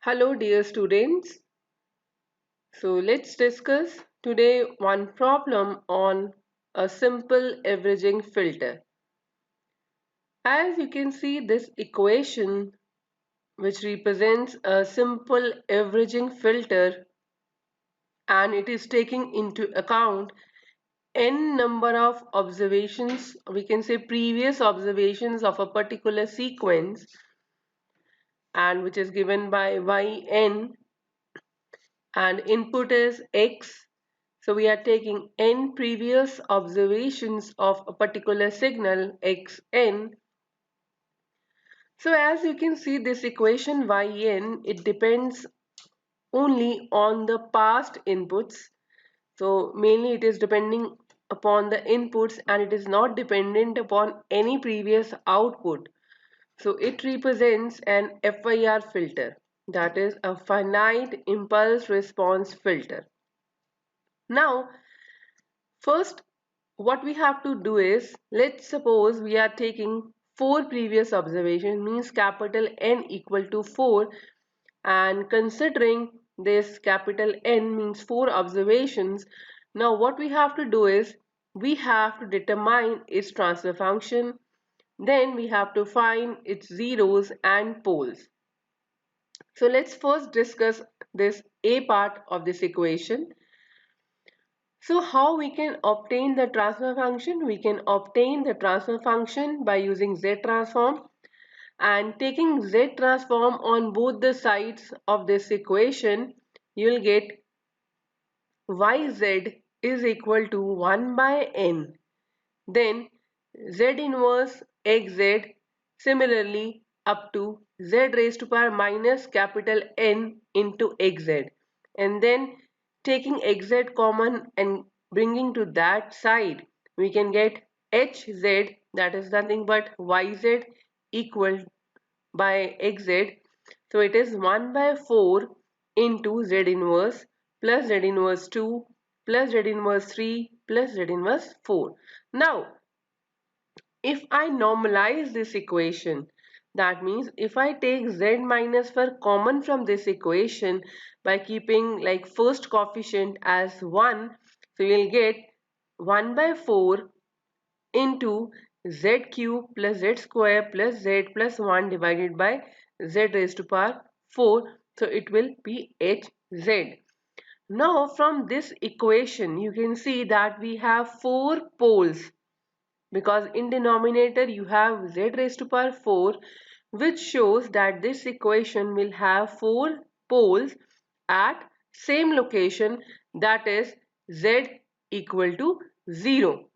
Hello dear students. So let's discuss today one problem on a simple averaging filter. As you can see this equation which represents a simple averaging filter and it is taking into account n number of observations, we can say previous observations of a particular sequence, and which is given by yn, and input is x. So we are taking n previous observations of a particular signal xn. So as you can see this equation yn, it depends only on the past inputs. So mainly it is depending upon the inputs and it is not dependent upon any previous output. So it represents an FIR filter, that is a finite impulse response filter. Now first, what we have to do is, let's suppose we are taking 4 previous observations, means capital N equal to 4, and considering this capital N means 4 observations. Now what we have to do is, we have to determine its transfer function, then we have to find its zeros and poles. So let's first discuss this A part of this equation. So how we can obtain the transfer function? We can obtain the transfer function by using Z transform, and taking Z transform on both the sides of this equation, you will get YZ is equal to 1 by n. Then Z inverse XZ, similarly up to Z raised to power minus capital N into XZ, and then taking XZ common and bringing to that side, we can get HZ, that is nothing but YZ equal by XZ. So it is 1 by 4 into Z inverse plus Z inverse 2 plus Z inverse 3 plus Z inverse 4. Now if I normalize this equation, that means if I take z minus 4 common from this equation by keeping like first coefficient as 1, so you will get 1 by 4 into z cube plus z square plus z plus 1 divided by z raised to power 4. So it will be hz. Now from this equation you can see that we have 4 poles, because in denominator you have z raised to power 4, which shows that this equation will have 4 poles at same location, that is z equal to 0.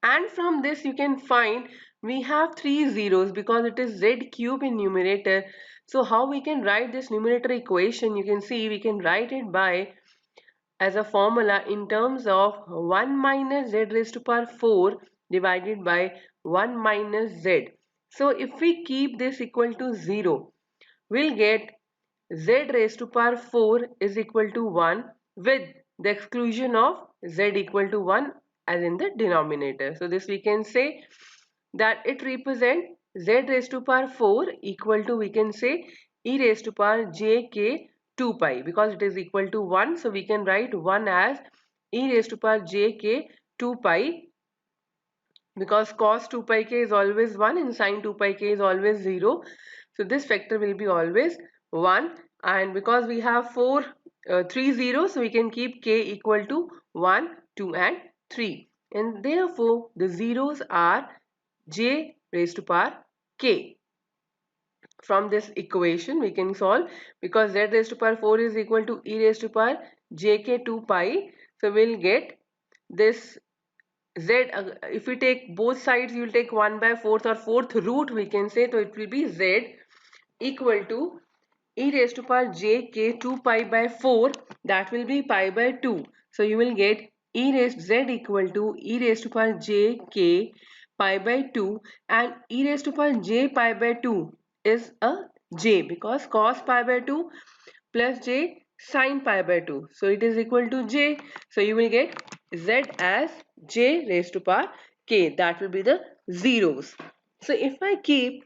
And from this you can find we have 3 zeros because it is z cube in numerator. So how we can write this numerator equation? You can see we can write it by as a formula in terms of 1 minus z raised to power 4 divided by 1 minus z. So if we keep this equal to 0, we'll get z raised to power 4 is equal to 1 with the exclusion of z equal to 1 as in the denominator. So this we can say that it represents z raised to power 4 equal to, we can say, e raised to power j k 2 pi, because it is equal to 1, so we can write 1 as e raised to power j k 2 pi, because cos 2 pi k is always 1 and sin 2 pi k is always 0. So this factor will be always 1, and because we have 3 zeros, so we can keep k equal to 1, 2 and 3, and therefore the zeros are j raised to power k. From this equation we can solve, because z raised to power 4 is equal to e raised to power jk 2 pi. So we'll get this z, if we take both sides, you will take 1 by 4th or 4th root, we can say, so it will be z equal to e raised to power jk 2 pi by 4, that will be pi by 2. So you will get e raised z equal to e raised to power jk pi by 2, and e raised to power j pi by 2 is a j, because cos pi by 2 plus j sin pi by 2, so it is equal to j. So you will get z as j raised to power k, that will be the zeros. So if I keep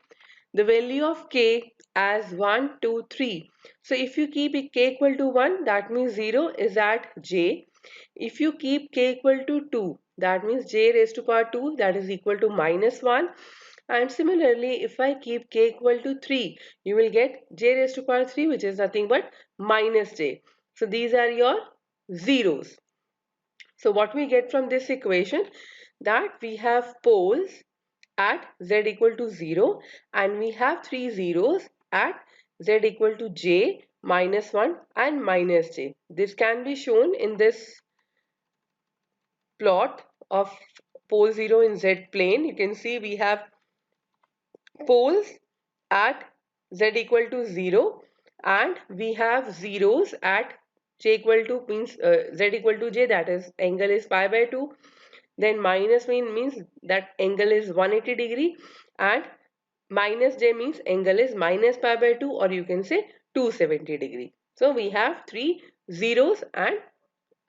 the value of k as 1, 2, 3. So if you keep k equal to 1, that means 0 is at j. If you keep k equal to 2, that means j raised to power 2, that is equal to minus 1. And similarly, if I keep k equal to 3, you will get j raised to power 3, which is nothing but minus j. So these are your zeros. So what we get from this equation, that we have poles at z equal to 0 and we have three zeros at z equal to j, minus 1 and minus j. This can be shown in this plot of pole 0 in z plane. You can see we have poles at z equal to 0 and we have zeros at j equal to means z equal to j, that is angle is pi by 2. Then minus means that angle is 180 degree and minus j means angle is minus pi by 2, or you can say 270 degree. So we have three zeros and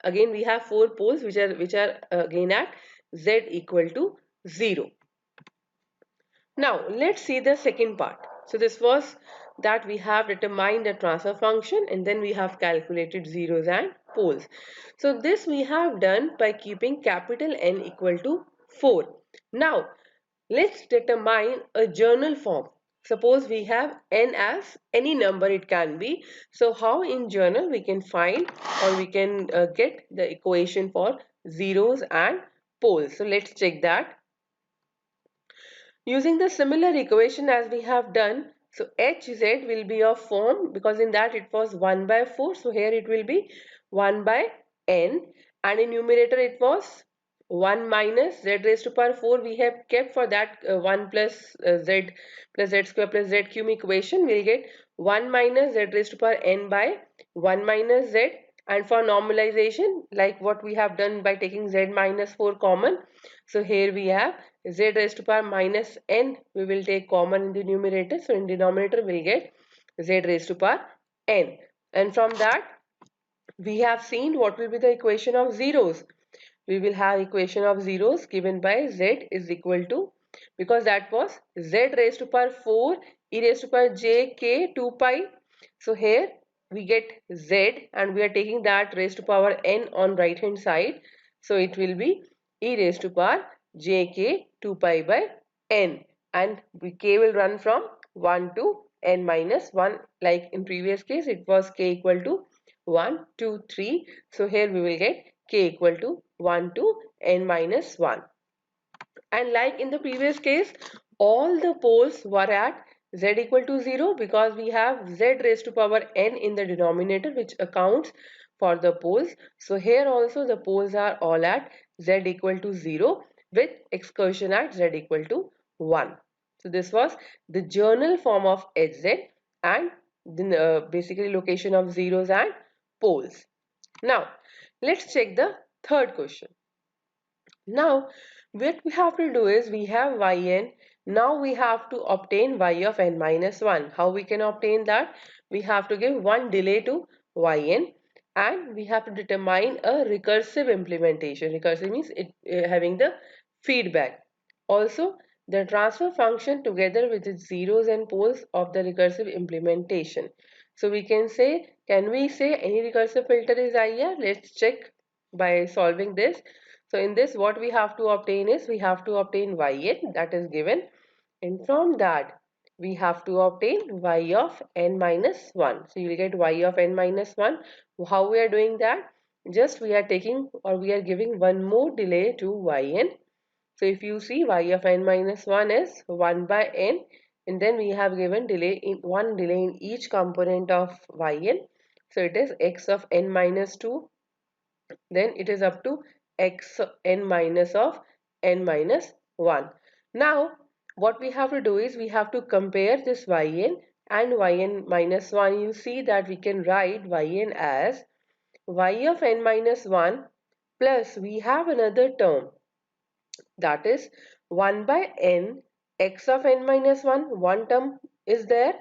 again we have four poles which are again at z equal to 0. Now let's see the second part. So this was that we have determined the transfer function and then we have calculated zeros and poles. So this we have done by keeping capital N equal to 4. Now let's determine a journal form. Suppose we have N as any number it can be. So how in journal we can find or we can get the equation for zeros and poles. So let's check that. Using the similar equation as we have done, so Hz will be of form, because in that it was 1 by 4, so here it will be 1 by n, and in numerator it was 1 minus z raised to power 4 we have kept. For that 1 plus z square plus z cube equation, we'll get 1 minus z raised to power n by 1 minus z. And for normalization, like what we have done by taking z minus 4 common, so here we have z raised to power minus n, we will take common in the numerator, so in denominator we'll get z raised to power n. And from that we have seen what will be the equation of zeros. We will have equation of zeros given by z is equal to, because that was z raised to power 4 e raised to power j k 2 pi. So here we get z and we are taking that raised to power n on right hand side, so it will be e raised to power j k 2 pi by n, and k will run from 1 to n minus 1. Like in previous case it was k equal to 1, 2, 3. So here we will get k equal to 1 to n minus 1. And like in the previous case, all the poles were at z equal to 0, because we have z raised to power n in the denominator, which accounts for the poles. So here also the poles are all at z equal to 0 with excursion at z equal to 1. So this was the journal form of Hz and the basically location of zeros and poles. Now let's check the third question. Now what we have to do is we have yn. Now we have to obtain y of n minus 1. How we can obtain that? We have to give one delay to yn and we have to determine a recursive implementation. Recursive means it having the feedback. Also the transfer function together with its zeros and poles of the recursive implementation. So we can say, can we say any recursive filter is IR? Let's check by solving this. So in this what we have to obtain is we have to obtain yn, that is given, and from that we have to obtain y of n minus 1. So you will get y of n minus 1. How we are doing that? Just we are taking or we are giving one more delay to yn. So if you see y of n minus 1 is 1 by n, and then we have given one delay in each component of yn. So it is x of n minus 2, then it is up to x n minus of n minus 1. Now what we have to do is we have to compare this yn and yn minus 1. You see that we can write yn as y of n minus 1 plus we have another term, that is 1 by n x of n minus 1, one term is there,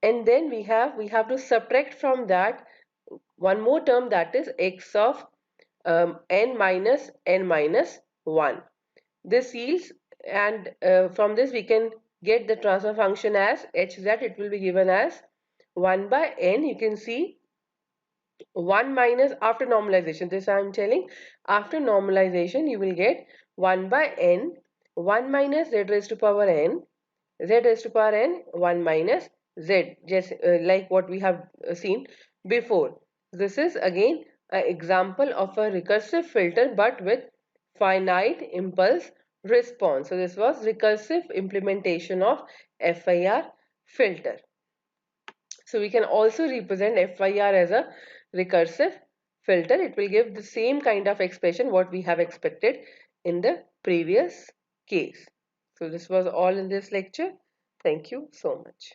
and then we have to subtract from that one more term, that is x of n minus 1. This yields, and from this we can get the transfer function as hz, it will be given as 1 by n. You can see 1 minus after normalization. This I am telling. After normalization, you will get 1 by n, 1 minus z raised to power n, z raised to power n, 1 minus z, just like what we have seen before. This is again an example of a recursive filter but with finite impulse response. So this was recursive implementation of FIR filter. So we can also represent FIR as a recursive filter. It will give the same kind of expression what we have expected in the previous case. So this was all in this lecture. Thank you so much.